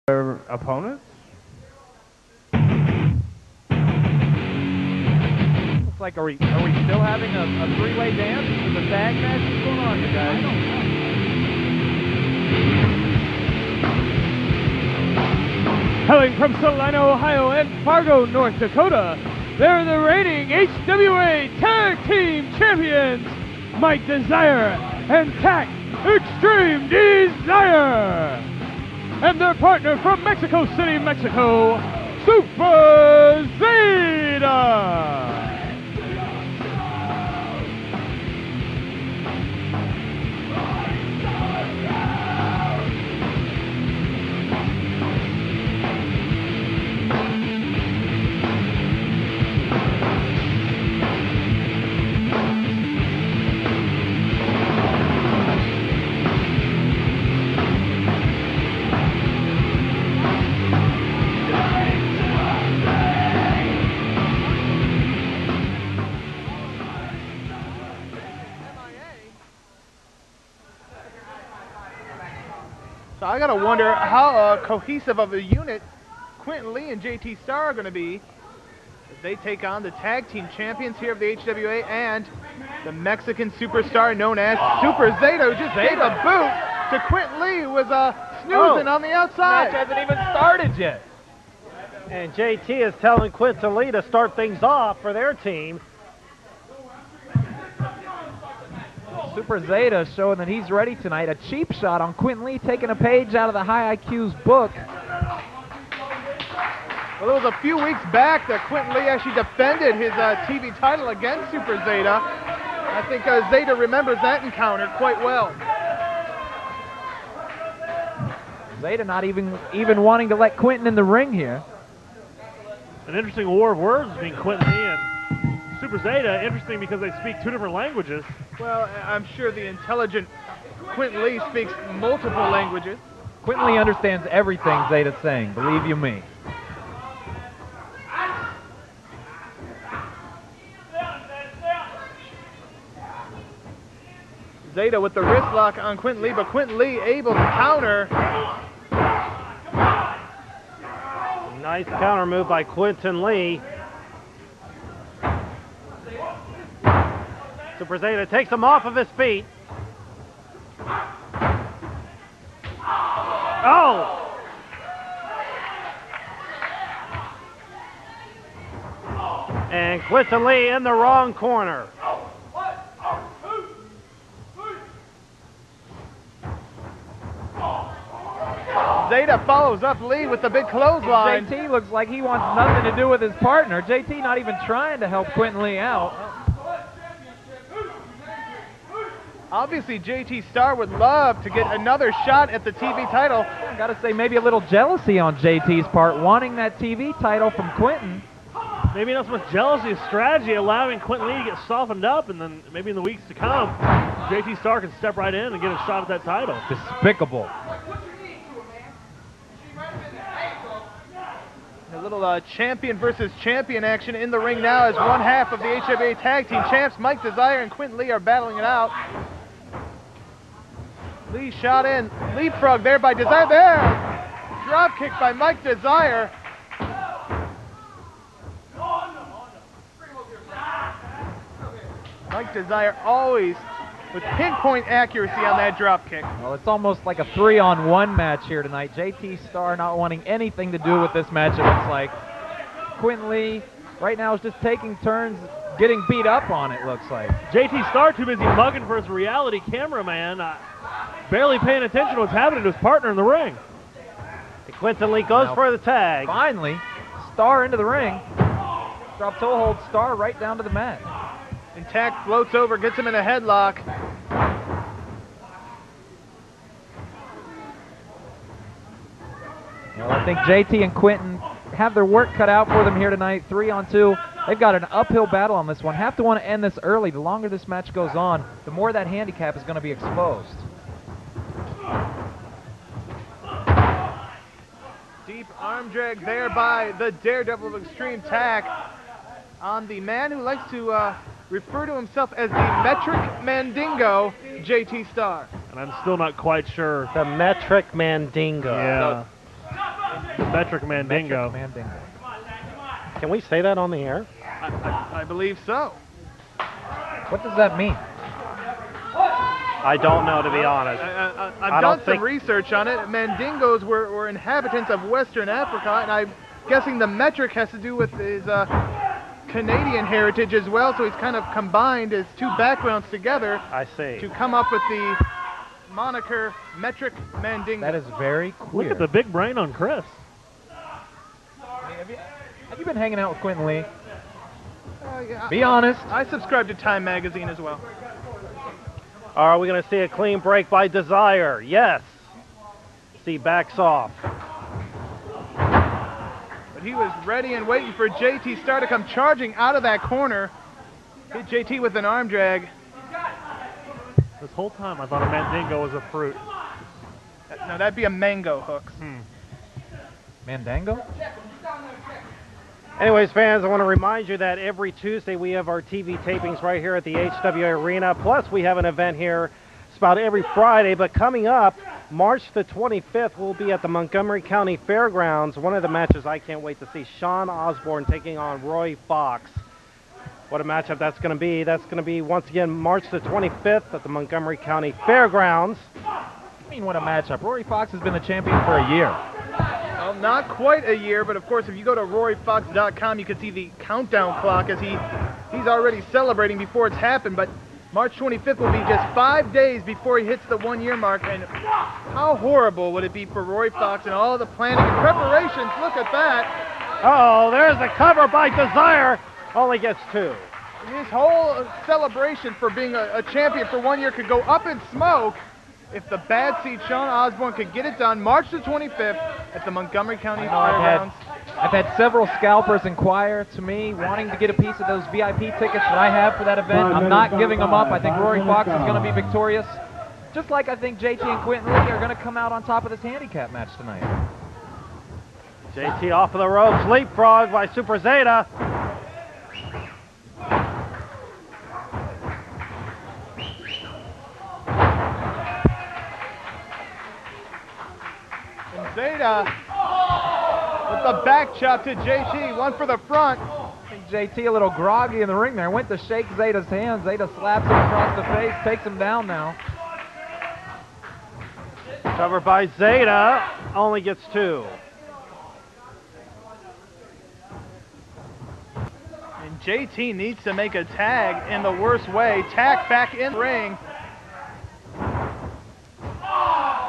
their opponents. Looks like, are we still having a three-way dance? Is it a tag match? What's going on here, guys? Hailing from Salina, Ohio and Fargo, North Dakota, they're the reigning HWA Tag Team Champions, Mike Desire and Tack Extreme Desire. And their partner from Mexico City, Mexico, Super Zeta. So I gotta wonder how cohesive of a unit Quinten Lee and JT Stahr are going to be as they take on the tag team champions here of the HWA and the Mexican superstar known as Super Zeta, who just gave a boot to Quinten Lee, who was snoozing on the outside. Match hasn't even started yet. And JT is telling Quinten Lee to start things off for their team. Super Zeta showing that he's ready tonight. A cheap shot on Quinten Lee, taking a page out of the High IQ's book. Well, it was a few weeks back that Quinten Lee actually defended his TV title against Super Zeta. I think Zeta remembers that encounter quite well. Zeta not even wanting to let Quinten in the ring here. An interesting war of words between Quinten Lee and Super Zeta. Interesting because they speak two different languages. Well, I'm sure the intelligent Quinten Lee speaks multiple languages. Quinten Lee understands everything Zeta's saying, believe you me. Zeta with the wrist lock on Quinten Lee, but Quinten Lee able to counter. Nice counter move by Quinten Lee. Super Zeta takes him off of his feet. Oh! And Quinten Lee in the wrong corner. Zeta follows up Lee with the big clothesline. JT looks like he wants nothing to do with his partner. JT not even trying to help Quinten Lee out. Obviously, JT Stahr would love to get another shot at the TV title. I gotta say, maybe a little jealousy on JT's part, wanting that TV title from Quinten. Maybe not so much jealousy as strategy, allowing Quinten Lee to get softened up, and then maybe in the weeks to come, JT Stahr can step right in and get a shot at that title. Despicable. A little champion versus champion action in the ring now as one half of the HWA Tag Team Champs, Mike Desire and Quinten Lee, are battling it out. Lee shot in, leapfrog there by Desire, there! Drop kick by Mike Desire. Mike Desire always with pinpoint accuracy on that drop kick. Well, it's almost like a 3-on-1 match here tonight. JT Stahr not wanting anything to do with this match, it looks like. Quinten Lee right now is just taking turns getting beat up on, it looks like. JT Stahr too busy mugging for his reality cameraman, barely paying attention to what's happening to his partner in the ring. And Quinten Lee goes for the tag. Finally, Stahr into the ring. Drop toe hold Stahr right down to the mat. And Tack floats over, gets him in a headlock. Well, I think JT and Quinten have their work cut out for them here tonight. 3-on-2. They've got an uphill battle on this one. Have to want to end this early. The longer this match goes on, the more that handicap is going to be exposed. Deep arm drag there by the Daredevil of Extreme Tack on the man who likes to refer to himself as the Metric Mandingo, JT Stahr. And I'm still not quite sure. The Metric Mandingo. Yeah. The metric Mandingo. Metric Mandingo. Can we say that on the air? I believe so. What does that mean? I don't know, to be honest. I've done some research on it. Mandingos were inhabitants of Western Africa, and I'm guessing the metric has to do with his Canadian heritage as well, so he's kind of combined his two backgrounds together. I see. To come up with the moniker Metric Mandingo. That is very queer. Look at the big brain on Chris. Have you been hanging out with Quinten Lee? Yeah, Be honest. I subscribe to Time Magazine as well. Are we going to see a clean break by Desire? Yes. See, backs off. But he was ready and waiting for JT Stahr to come charging out of that corner. Hit JT with an arm drag. This whole time I thought a Mandingo was a fruit. No, that'd be a mango, Hooks. Mandango? Anyways, fans, I want to remind you that every Tuesday we have our TV tapings right here at the HWA Arena. Plus, we have an event here. It's about every Friday. But coming up, March the 25th, we'll be at the Montgomery County Fairgrounds. One of the matches I can't wait to see, Sean Osborne taking on Roy Fox. What a matchup that's going to be. That's going to be, once again, March the 25th at the Montgomery County Fairgrounds. I mean, what a matchup. Rory Fox has been the champion for a year. Well, not quite a year, but of course, if you go to RoryFox.com, you can see the countdown clock as he's already celebrating before it's happened. But March 25th will be just 5 days before he hits the 1 year mark. And how horrible would it be for Roy Fox and all the planning and preparations? Look at that. Oh, there's a cover by Desire. Only gets 2. His whole celebration for being a champion for 1 year could go up in smoke if the bad seed Sean Osborne could get it done March the 25th at the Montgomery County Fairgrounds. I've had several scalpers inquire to me wanting to get a piece of those VIP tickets that I have for that event. I'm not giving them up. I think Rory Fox is going to be victorious. Just like I think JT and Quinten Lee are going to come out on top of this handicap match tonight. JT off of the ropes, leapfrog by Super Zeta. Zeta with the back chop to JT, one for the front. I think JT a little groggy in the ring there. Went to shake Zeta's hand. Zeta slaps him across the face, takes him down now. Covered by Zeta, only gets 2. And JT needs to make a tag in the worst way. Tack back in the ring.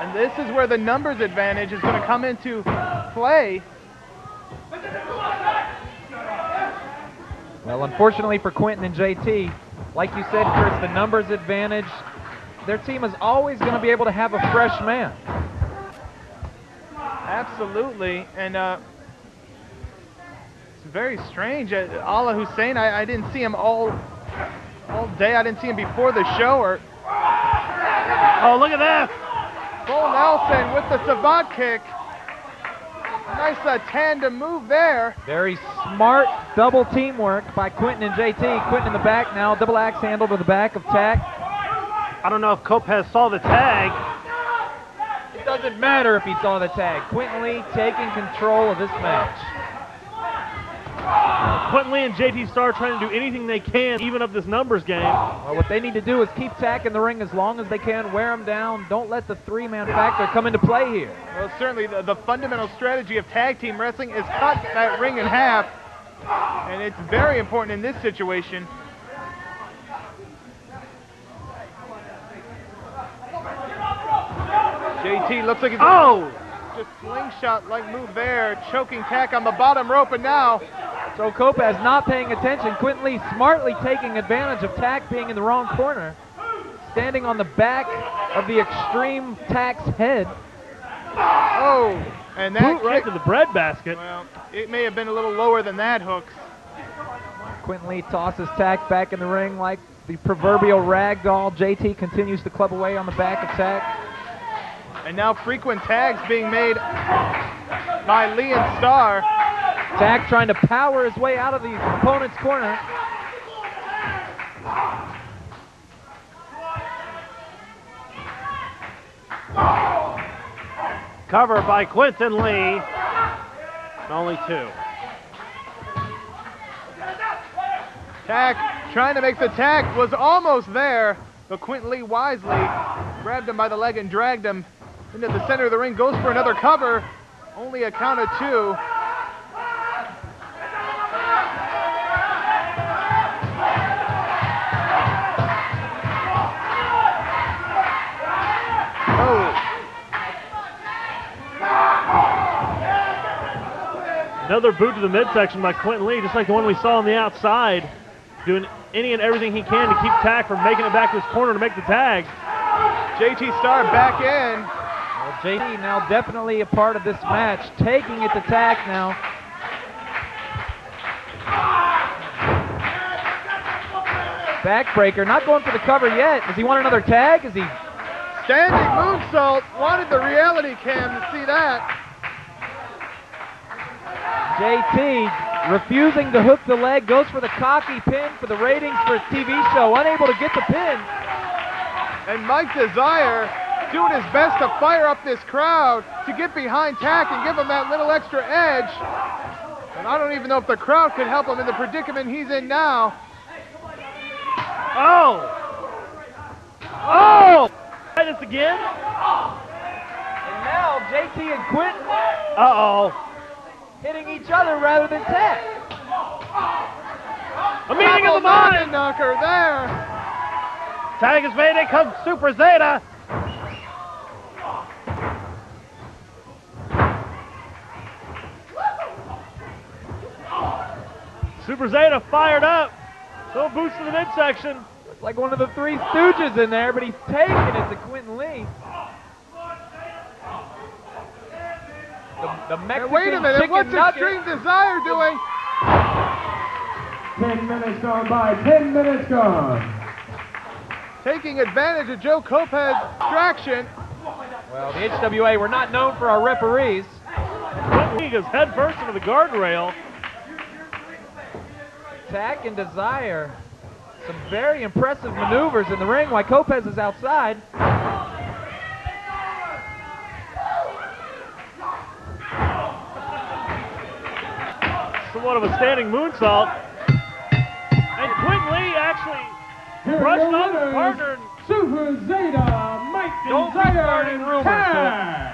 And this is where the numbers advantage is going to come into play. Well, unfortunately for Quinten and JT, like you said, Chris, the numbers advantage, their team is always going to be able to have a fresh man. Absolutely. And it's very strange. Allah Hussein, I didn't see him all day. I didn't see him before the show. Oh, look at that. Bull Nelson with the savant kick. Nice tandem move there. Very smart double teamwork by Quinten and JT. Quinten in the back now, double axe handle to the back of Tack. I don't know if Lopez saw the tag. It doesn't matter if he saw the tag. Quinten Lee taking control of this match. Quinten Lee and JT Stahr trying to do anything they can, even up this numbers game. Well, what they need to do is keep Tack in the ring as long as they can, wear him down. Don't let the three-man factor come into play here. Well, certainly the fundamental strategy of tag team wrestling is cut that ring in half, and it's very important in this situation. JT looks like he's just slingshot-like move there, choking Tack on the bottom rope, and now So Kopaz not paying attention. Quinten Lee smartly taking advantage of Tack being in the wrong corner. Standing on the back of the extreme Tack's head. Oh, and that Boot right to the breadbasket. Well, it may have been a little lower than that, Hooks. Quinten Lee tosses Tack back in the ring like the proverbial rag doll. JT continues to club away on the back of Tack. And now frequent tags being made by Lee and Stahr. Tack trying to power his way out of the opponent's corner. Cover by Quinten Lee. Only 2. Tack trying to make the tag, was almost there, but Quinten Lee wisely grabbed him by the leg and dragged him into the center of the ring, goes for another cover, only a count of 2. Another boot to the midsection by Quinten Lee, just like the one we saw on the outside, doing any and everything he can to keep Tack from making it back to his corner to make the tag. JT Stahr back in. Well, JT now definitely a part of this match, taking it to Tack now. Backbreaker, not going for the cover yet. Does he want another tag? Is he? Standing moonsault, wanted the reality cam to see that. JT refusing to hook the leg, goes for the cocky pin for the ratings for his TV show, unable to get the pin. And Mike Desire doing his best to fire up this crowd to get behind Tack and give him that little extra edge. And I don't even know if the crowd could help him in the predicament he's in now. Oh! Oh! Try this again. And now JT and Quinten hitting each other rather than Tack. A meeting of the mind. Knocker there. Tag is made. It comes Super Zeta. Super Zeta fired up. Little boost to the midsection. It's like one of the Three Stooges in there, but he's taking it to Quinten Lee. The Mexican wait a minute, chicken what's nugget. Extreme Desire doing? 10 minutes gone by, 10 minutes gone. Taking advantage of Joe Kopech's distraction. Well, the HWA, we're not known for our referees. Quinten Lee goes head first into the guardrail. Tack and Desire. Some very impressive maneuvers in the ring while Kopech is outside. Somewhat of a standing moonsault. And Quinten Lee actually brushed off his partner. Super Zeta, Mike Don't be Desire, starting rumors, Tack.